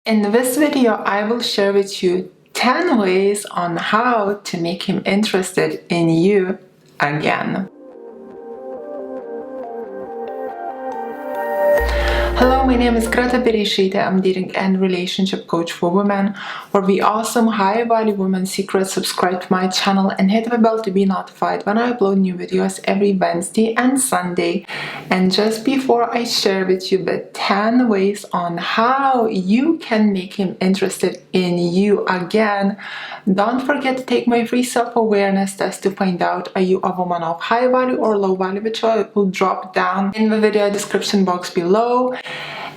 In this video, I will share with you 10 ways on how to make him interested in you again. Hello, my name is Greta Bereisaite. I'm dating and relationship coach for women. For the awesome high-value women secrets, subscribe to my channel and hit the bell to be notified when I upload new videos every Wednesday and Sunday. And just before I share with you the 10 ways on how you can make him interested in you again, don't forget to take my free self-awareness test to find out are you a woman of high value or low value, which I will drop down in the video description box below.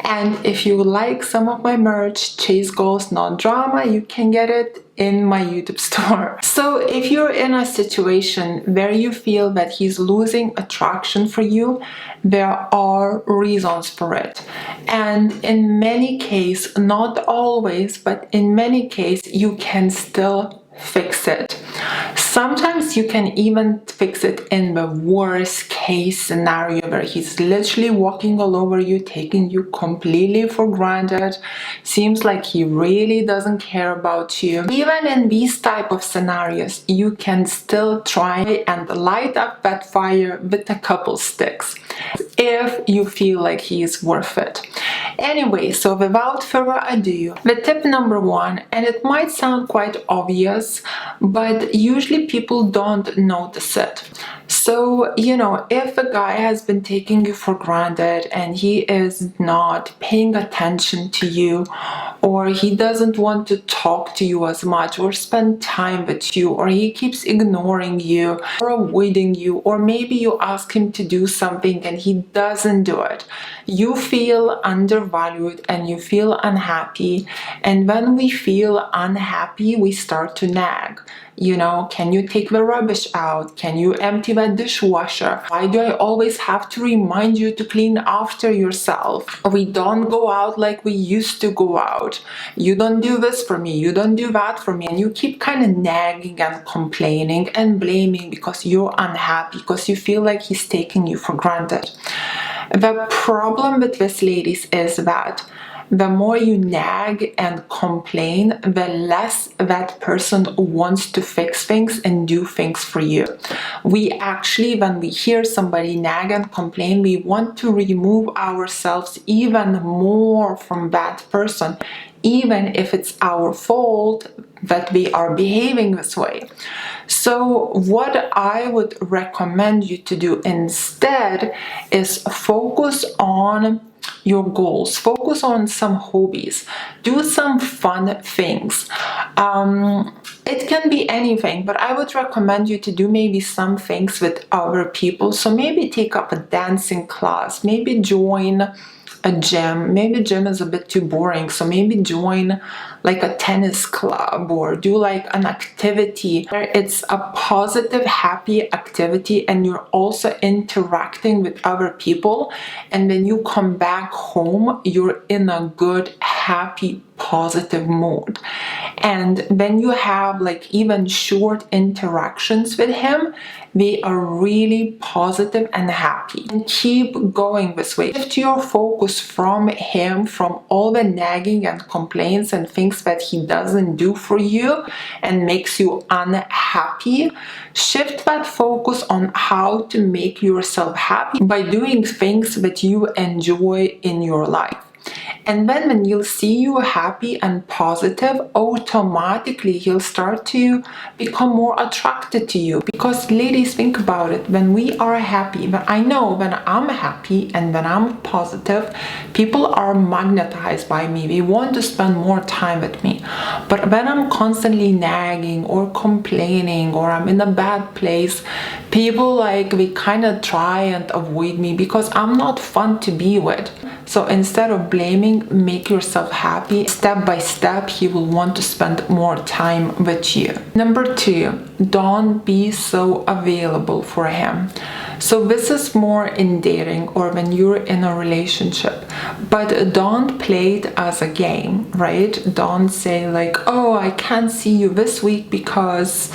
And if you like some of my merch, Chase Goals Not Drama, you can get it in my YouTube store. So if you're in a situation where you feel that he's losing attraction for you, there are reasons for it. And in many cases, not always, but in many cases, you can still fix it. Sometimes you can even fix it in the worst case scenario where he's literally walking all over you, taking you completely for granted, seems like he really doesn't care about you. Even in these type of scenarios, you can still try and light up that fire with a couple sticks if you feel like he is worth it. Anyway, so without further ado, the tip number one, and it might sound quite obvious, but usually people don't notice it. So, if a guy has been taking you for granted and he is not paying attention to you, or he doesn't want to talk to you as much or spend time with you, or he keeps ignoring you or avoiding you, or maybe you ask him to do something and he doesn't do it, you feel undervalued and you feel unhappy. And when we feel unhappy, we start to nag. Can you take the rubbish out? Can you empty the dishwasher? Why do I always have to remind you to clean after yourself? We don't go out like we used to go out. You don't do this for me. You don't do that for me. And you keep kind of nagging and complaining and blaming because you're unhappy, because you feel like he's taking you for granted. The problem with this, ladies, is that the more you nag and complain, the less that person wants to fix things and do things for you. We actually, when we hear somebody nag and complain, we want to remove ourselves even more from that person, even if it's our fault that we are behaving this way. So what I would recommend you to do instead is focus on your goals, focus on some hobbies, do some fun things. It can be anything, but I would recommend you to do maybe some things with other people. So maybe take up a dancing class, maybe join a gym. Maybe gym is a bit too boring, so maybe join like a tennis club or do like an activity where it's a positive, happy activity and you're also interacting with other people, and when you come back home you're in a good, happy, positive mood. And when you have like even short interactions with him, they are really positive and happy. And keep going this way. Shift your focus from him, from all the nagging and complaints and things that he doesn't do for you and makes you unhappy. Shift that focus on how to make yourself happy by doing things that you enjoy in your life. And then when you'll see you happy and positive, automatically he'll start to become more attracted to you. Because ladies, think about it, when we are happy, but I know when I'm happy and when I'm positive, people are magnetized by me. They want to spend more time with me. But when I'm constantly nagging or complaining or I'm in a bad place, people they kind of try and avoid me because I'm not fun to be with. So instead of blaming, make yourself happy. Step by step, he will want to spend more time with you. Number two, don't be so available for him. So this is more in dating or when you're in a relationship, but don't play it as a game, right? Don't say like, oh, I can't see you this week because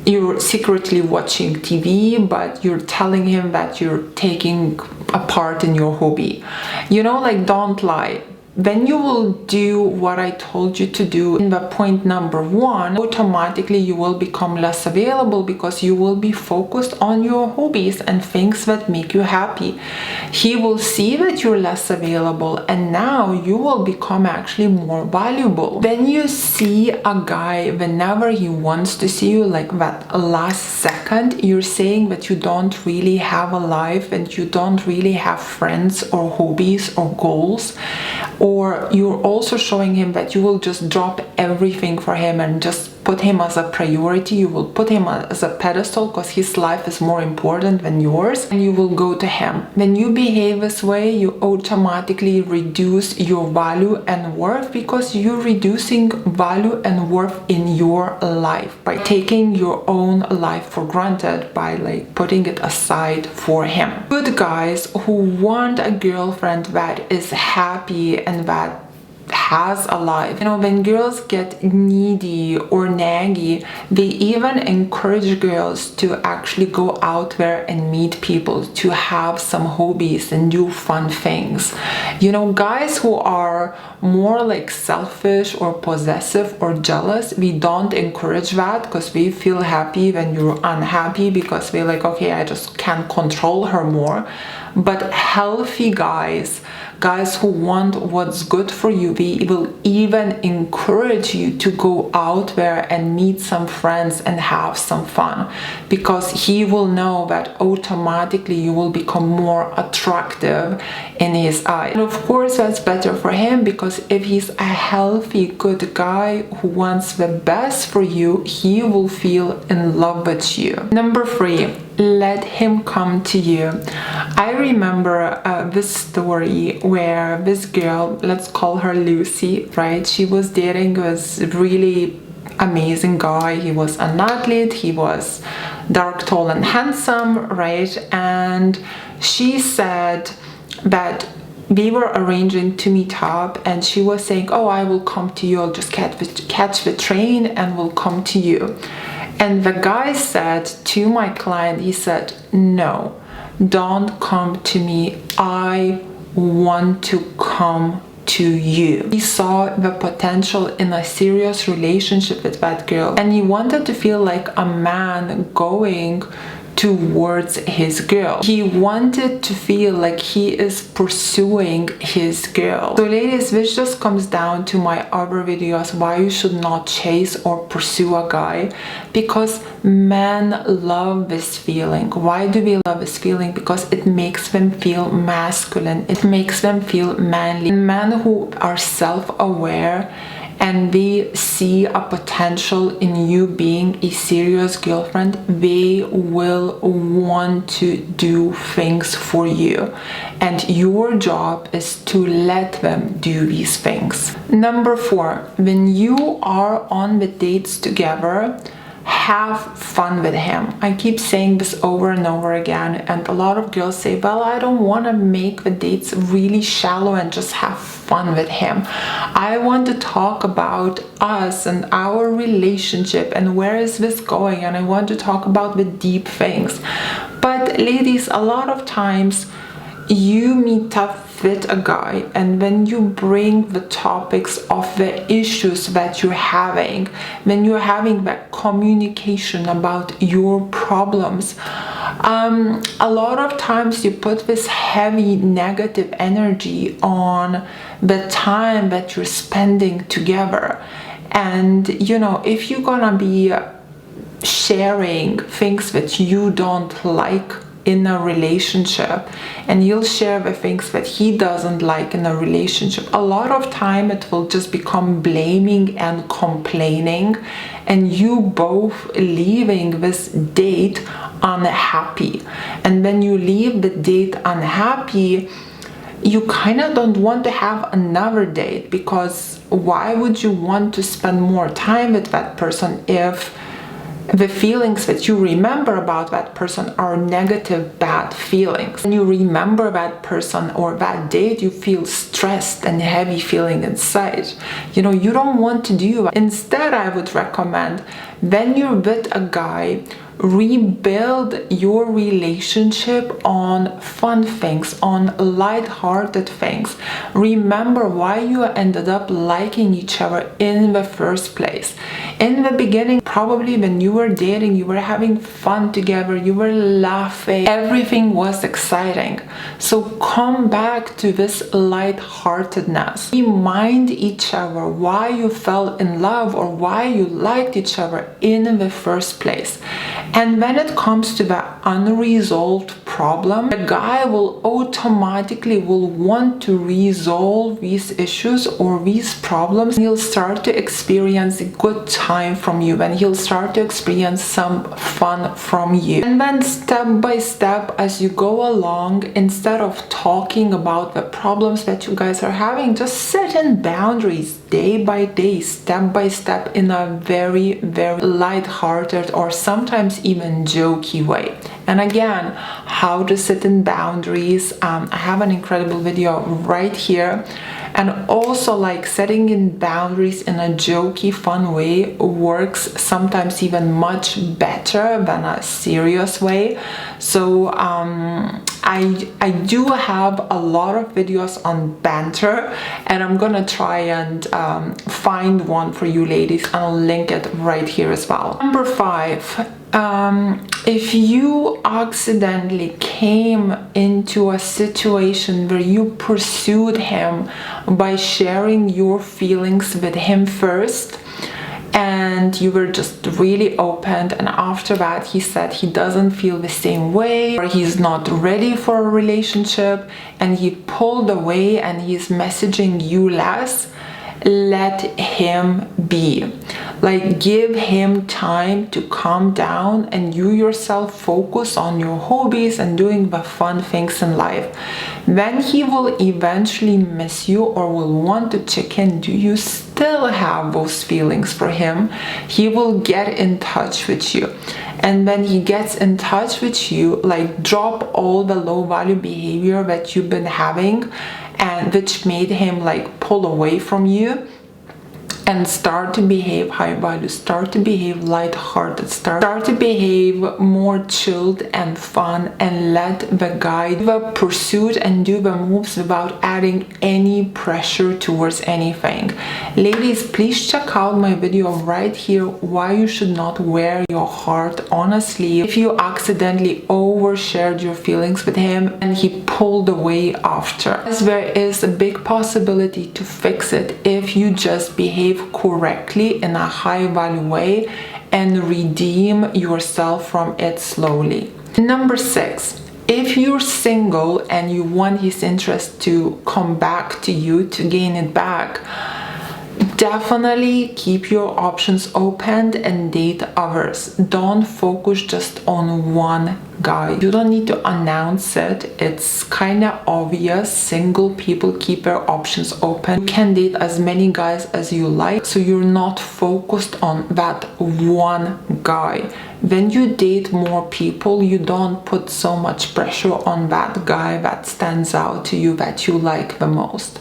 you're secretly watching TV, but you're telling him that you're taking a part in your hobby. Don't lie. when you will do what I told you to do in the point number 1, automatically you will become less available because you will be focused on your hobbies and things that make you happy. He will see that you're less available, and now you will become actually more valuable. When you see a guy whenever he wants to see you, like that last second, you're saying that you don't really have a life and you don't really have friends or hobbies or goals. Or you're also showing him that you will just drop everything for him and just put him as a priority. You will put him as a pedestal because his life is more important than yours, and you will go to him. When you behave this way, you automatically reduce your value and worth, because you're reducing value and worth in your life by taking your own life for granted, by like putting it aside for him. Good guys who want a girlfriend that is happy and that has a life. You know, when girls get needy or naggy, they even encourage girls to actually go out there and meet people, to have some hobbies and do fun things. You know, guys who are more like selfish or possessive or jealous, we don't encourage that, because we feel happy when you're unhappy, because we're like, okay, I just can't control her more. But healthy guys who want what's good for you, they will even encourage you to go out there and meet some friends and have some fun, because he will know that automatically you will become more attractive in his eyes. And of course that's better for him, because if he's a healthy, good guy who wants the best for you, he will feel in love with you. Number 3, let him come to you. I remember this story where this girl, let's call her Lucy, right? She was dating this really amazing guy. He was an athlete, he was dark, tall and handsome, right? And she said that we were arranging to meet up, and she was saying, oh, I will come to you, I'll just catch the train and will come to you. And the guy said to my client, he said, no, don't come to me, I want to come to you. He saw the potential in a serious relationship with that girl, and he wanted to feel like a man going towards his girl. He wanted to feel like he is pursuing his girl. So ladies, this just comes down to my other videos, why you should not chase or pursue a guy, because men love this feeling. Why do we love this feeling? Because it makes them feel masculine, it makes them feel manly. Men who are self-aware and they see a potential in you being a serious girlfriend, they will want to do things for you, and your job is to let them do these things. Number 4, when you are on the dates together, have fun with him. I keep saying this over and over again, and a lot of girls say, well, I don't want to make the dates really shallow and just have fun with him. I want to talk about us and our relationship and where is this going, and I want to talk about the deep things. But ladies, a lot of times you meet up with a guy, and when you bring the topics of the issues that you're having, when you're having that communication about your problems, a lot of times you put this heavy negative energy on the time that you're spending together. And you know, if you're gonna be sharing things that you don't like in a relationship, and you'll share the things that he doesn't like in a relationship, a lot of time it will just become blaming and complaining, and you both leaving this date unhappy. And when you leave the date unhappy, you kind of don't want to have another date, because why would you want to spend more time with that person if the feelings that you remember about that person are negative, bad feelings. When you remember that person or that date, you feel stressed and heavy feeling inside. You know, you don't want to do that. Instead, I would recommend, when you're with a guy, rebuild your relationship on fun things, on light-hearted things. Remember why you ended up liking each other in the first place. In the beginning, probably when you were dating, you were having fun together, you were laughing, everything was exciting. So come back to this light-heartedness. Remind each other why you fell in love or why you liked each other in the first place. And when it comes to the unresolved problem, the guy will automatically want to resolve these issues or these problems. He'll start to experience a good time from you, and he'll start to experience some fun from you. And then step by step, as you go along, instead of talking about the problems that you guys are having, just set in boundaries day by day, step by step, in a very, very light-hearted or sometimes even jokey way. And again, how to set in boundaries, I have an incredible video right here. And also, like, setting in boundaries in a jokey, fun way works sometimes even much better than a serious way. So I do have a lot of videos on Banter, and I'm gonna try and find one for you ladies, and I'll link it right here as well. Number 5. If you accidentally came into a situation where you pursued him by sharing your feelings with him first, and you were just really open, and after that he said he doesn't feel the same way, or he's not ready for a relationship, and he pulled away and he's messaging you less, let him be. Like, give him time to calm down, and you yourself focus on your hobbies and doing the fun things in life. Then he will eventually miss you or will want to check in. Do you still have those feelings for him? He will get in touch with you. And when he gets in touch with you, like, drop all the low value behavior that you've been having and which made him like pull away from you, and start to behave high value, start to behave light-hearted, start to behave more chilled and fun, and let the guy do the pursuit and do the moves without adding any pressure towards anything. Ladies, please check out my video right here, why you should not wear your heart on a sleeve if you accidentally overshared your feelings with him and he pulled away after. As there is a big possibility to fix it if you just behave correctly in a high value way and redeem yourself from it slowly. Number 6, if you're single and you want his interest to come back to you, to gain it back, definitely keep your options open and date others. Don't focus just on one guy. You don't need to announce it. It's kind of obvious. Single people keep their options open. You can date as many guys as you like, so you're not focused on that one guy. When you date more people, you don't put so much pressure on that guy that stands out to you, that you like the most.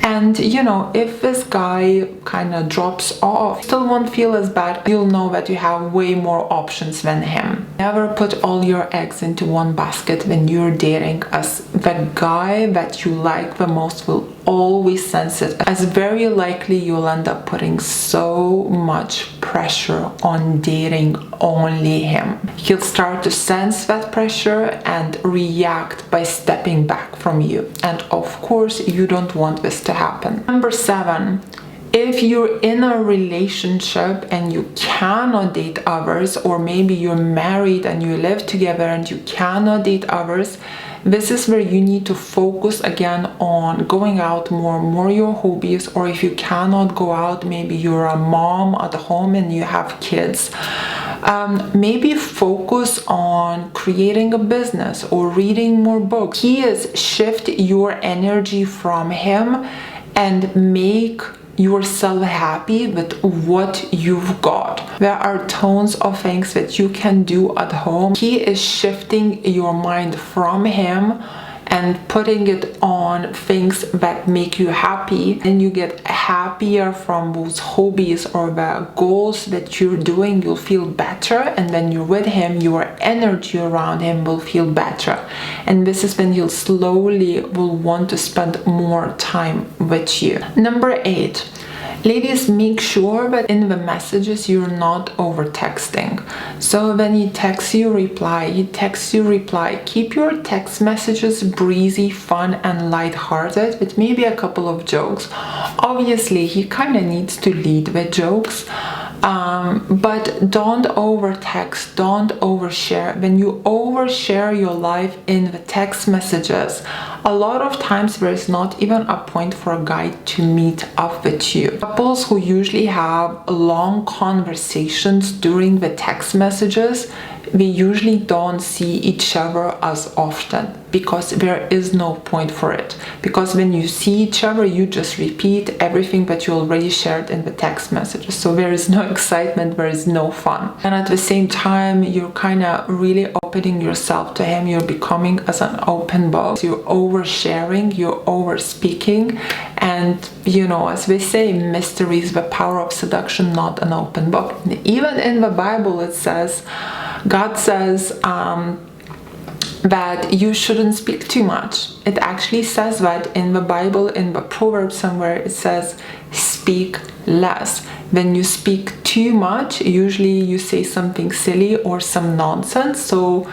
And you know, if this guy kind of drops off, you still won't feel as bad. You'll know that you have way more options than him. Never put all your eggs into one basket when you're dating, as the guy that you like the most will always sense it, as very likely you'll end up putting so much pressure on dating only him. He'll start to sense that pressure and react by stepping back from you. And of course, you don't want this to happen. Number 7, if you're in a relationship and you cannot date others, or maybe you're married and you live together and you cannot date others, this is where you need to focus again on going out more your hobbies, or if you cannot go out, maybe you're a mom at home and you have kids, maybe focus on creating a business or reading more books. Shift your energy from him and make yourself happy with what you've got. There are tons of things that you can do at home. He is shifting your mind from him and putting it on things that make you happy, and you get happier from those hobbies or the goals that you're doing. You'll feel better, and when you're with him, your energy around him will feel better, and this is when he'll slowly will want to spend more time with you. Number 8, ladies, make sure that in the messages you're not over texting. So when he texts you, reply. Keep your text messages breezy, fun, and light-hearted with maybe a couple of jokes. Obviously, he kind of needs to lead with jokes. But don't over text, don't overshare. When you overshare your life in the text messages, a lot of times there is not even a point for a guy to meet up with you. Couples who usually have long conversations during the text messages, we usually don't see each other as often because there is no point for it. Because when you see each other, you just repeat everything that you already shared in the text messages. So there is no excitement, there is no fun. And at the same time, you're kind of really opening yourself to him. You're becoming as an open book. You're oversharing, you're over speaking. And you know, as we say, mystery is the power of seduction, not an open book. Even in the Bible, it says, God says that you shouldn't speak too much. It actually says that in the Bible, in the Proverbs somewhere, it says speak less. When you speak too much, usually you say something silly or some nonsense. So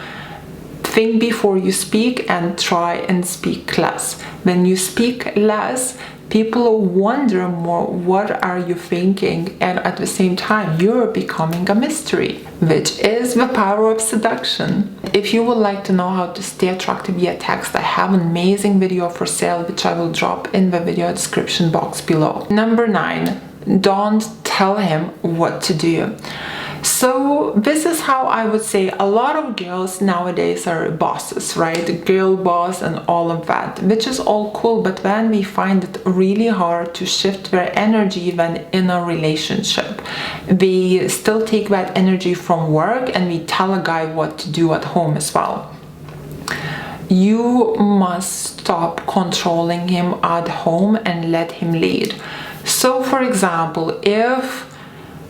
think before you speak and try and speak less. When you speak less, people wonder more, what are you thinking? And at the same time, you're becoming a mystery, which is the power of seduction. If you would like to know how to stay attractive via text, I have an amazing video for sale, which I will drop in the video description box below. Number 9, don't tell him what to do. So this is how I would say a lot of girls nowadays are bosses, right? Girl boss and all of that, which is all cool, but then we find it really hard to shift their energy when in a relationship. We still take that energy from work and we tell a guy what to do at home as well. You must stop controlling him at home and let him lead. So for example, if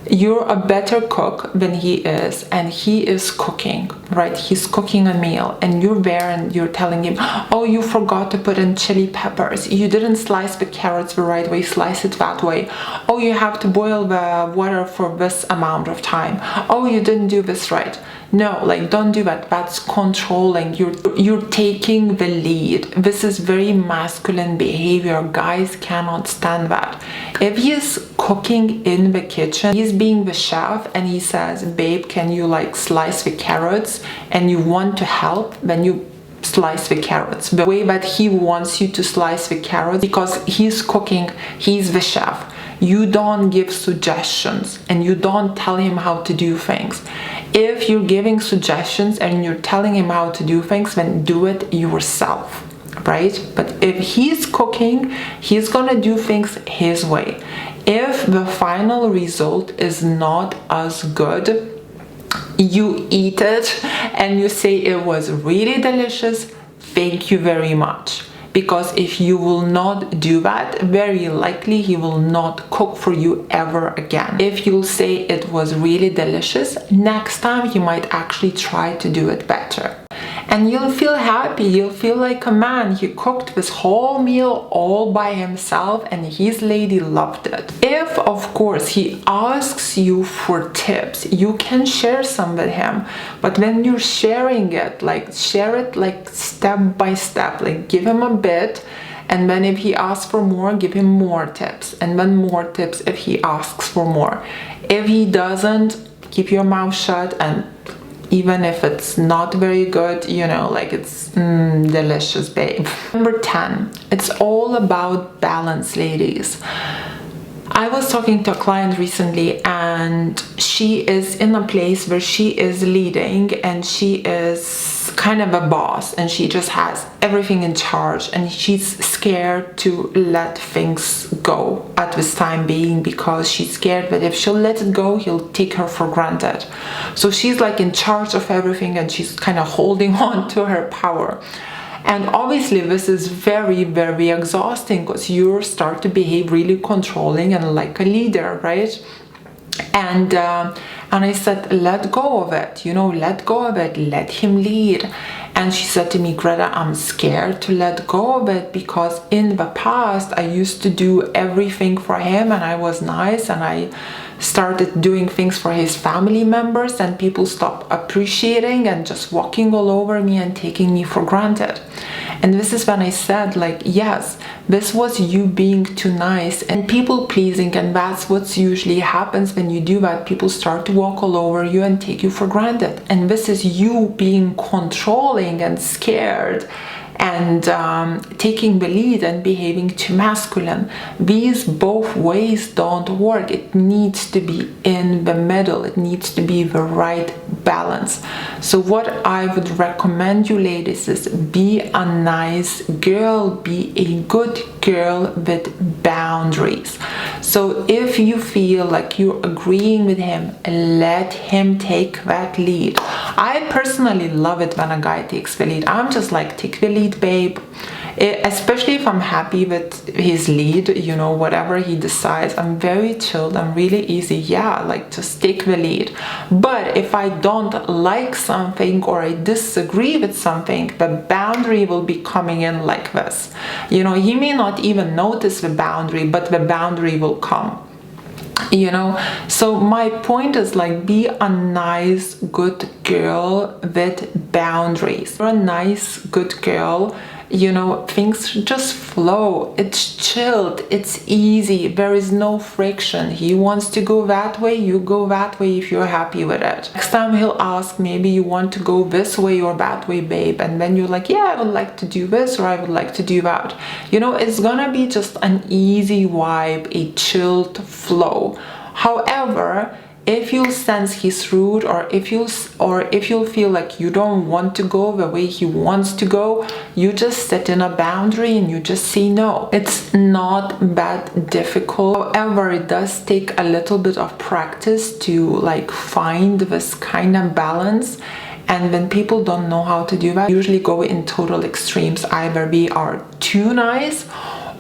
you're a better cook than he is and he is cooking, right? He's cooking a meal and you're there and you're telling him, oh, you forgot to put in chili peppers. You didn't slice the carrots the right way, slice it that way. Oh, you have to boil the water for this amount of time. Oh, you didn't do this right. No, like, don't do that. That's controlling. You're taking the lead. This is very masculine behavior. Guys cannot stand that. If he is cooking in the kitchen, he's being the chef and he says, babe, can you like slice the carrots? And you want to help, then you slice the carrots the way that he wants you to slice the carrots, because he's cooking, he's the chef. You don't give suggestions and you don't tell him how to do things. If you're giving suggestions and you're telling him how to do things, then do it yourself, right? But if he's cooking, he's gonna do things his way. If the final result is not as good, you eat it and you say it was really delicious, thank you very much. Because if you will not do that, very likely he will not cook for you ever again. If you'll say it was really delicious, next time he might actually try to do it better. And you'll feel happy, you'll feel like a man. He cooked this whole meal all by himself and his lady loved it. If, of course, he asks you for tips, you can share some with him. But when you're sharing it, like, share it like step by step, like give him a bit. And then if he asks for more, give him more tips. And then more tips if he asks for more. If he doesn't, keep your mouth shut, and even if it's not very good, you know, like it's delicious, babe. Number 10, it's all about balance, ladies. I was talking to a client recently, and she is in a place where she is leading and she is kind of a boss, and she just has everything in charge, and she's scared to let things go at this time being, because she's scared that if she'll let it go, he'll take her for granted. So she's like in charge of everything, and she's kind of holding on to her power. And obviously this is very, very exhausting, because you start to behave really controlling and like a leader, right? And I said, let go of it, let go of it, let him lead. And she said to me, Greta, I'm scared to let go of it, because in the past I used to do everything for him, and I was nice, and I started doing things for his family members, and people stopped appreciating and just walking all over me and taking me for granted. And this is when I said, like, yes, this was you being too nice and people pleasing, and that's what usually happens when you do that. People start to walk all over you and take you for granted, and this is you being controlling and scared and taking the lead and behaving too masculine. These both ways don't work. It needs to be in the middle. It needs to be the right balance. So what I would recommend you ladies is be a nice girl, be a good girl with boundaries. So if you feel like you're agreeing with him, let him take that lead. I personally love it when a guy takes the lead. I'm just like, take the lead, babe. Especially if I'm happy with his lead, whatever he decides, I'm very chilled, I'm really easy. Yeah, like, just take the lead. But if I don't like something or I disagree with something, the boundary will be coming in like this. He may not even notice the boundary, but the boundary will come. So my point is, like, be a nice good girl with boundaries. You're a nice good girl, things just flow. It's chilled, it's easy, there is no friction. He wants to go that way, you go that way if you're happy with it. Next time he'll ask, maybe you want to go this way or that way, babe, and then you're like, yeah, I would like to do this, or I would like to do that. It's gonna be just an easy vibe, a chilled flow. However, if you'll sense he's rude, or if you'll feel like you don't want to go the way he wants to go, you just set in a boundary and you just say no. It's not that difficult. However, it does take a little bit of practice to like find this kind of balance. And when people don't know how to do that, usually go in total extremes. Either we are too nice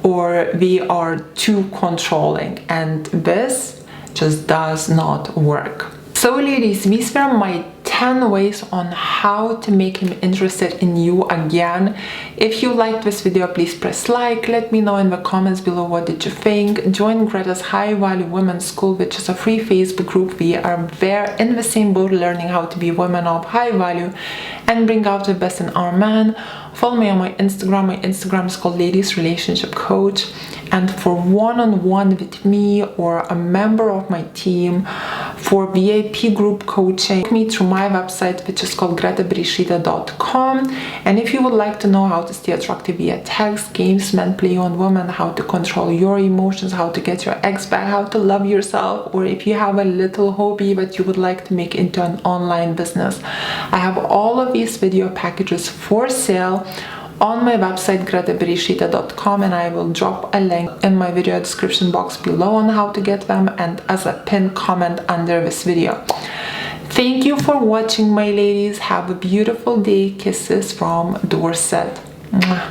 or we are too controlling, and this just does not work. So ladies, these were my 10 ways on how to make him interested in you again. If you liked this video, please press like. Let me know in the comments below what did you think. Join Greta's High Value Women's School, which is a free Facebook group. We are there in the same boat, learning how to be women of high value and bring out the best in our man. Follow me on my Instagram. My Instagram is called Ladies Relationship Coach. And for one-on-one with me or a member of my team, for VIP group coaching, me through my website, which is called gretabereisaite.com. And if you would like to know how to stay attractive via text, games, men play on women, how to control your emotions, how to get your ex back, how to love yourself, or if you have a little hobby that you would like to make into an online business, I have all of these video packages for sale on my website gretabereisaite.com, and I will drop a link in my video description box below on how to get them and as a pinned comment under this video. Thank you for watching, my ladies. Have a beautiful day. Kisses from Dorset. Mwah.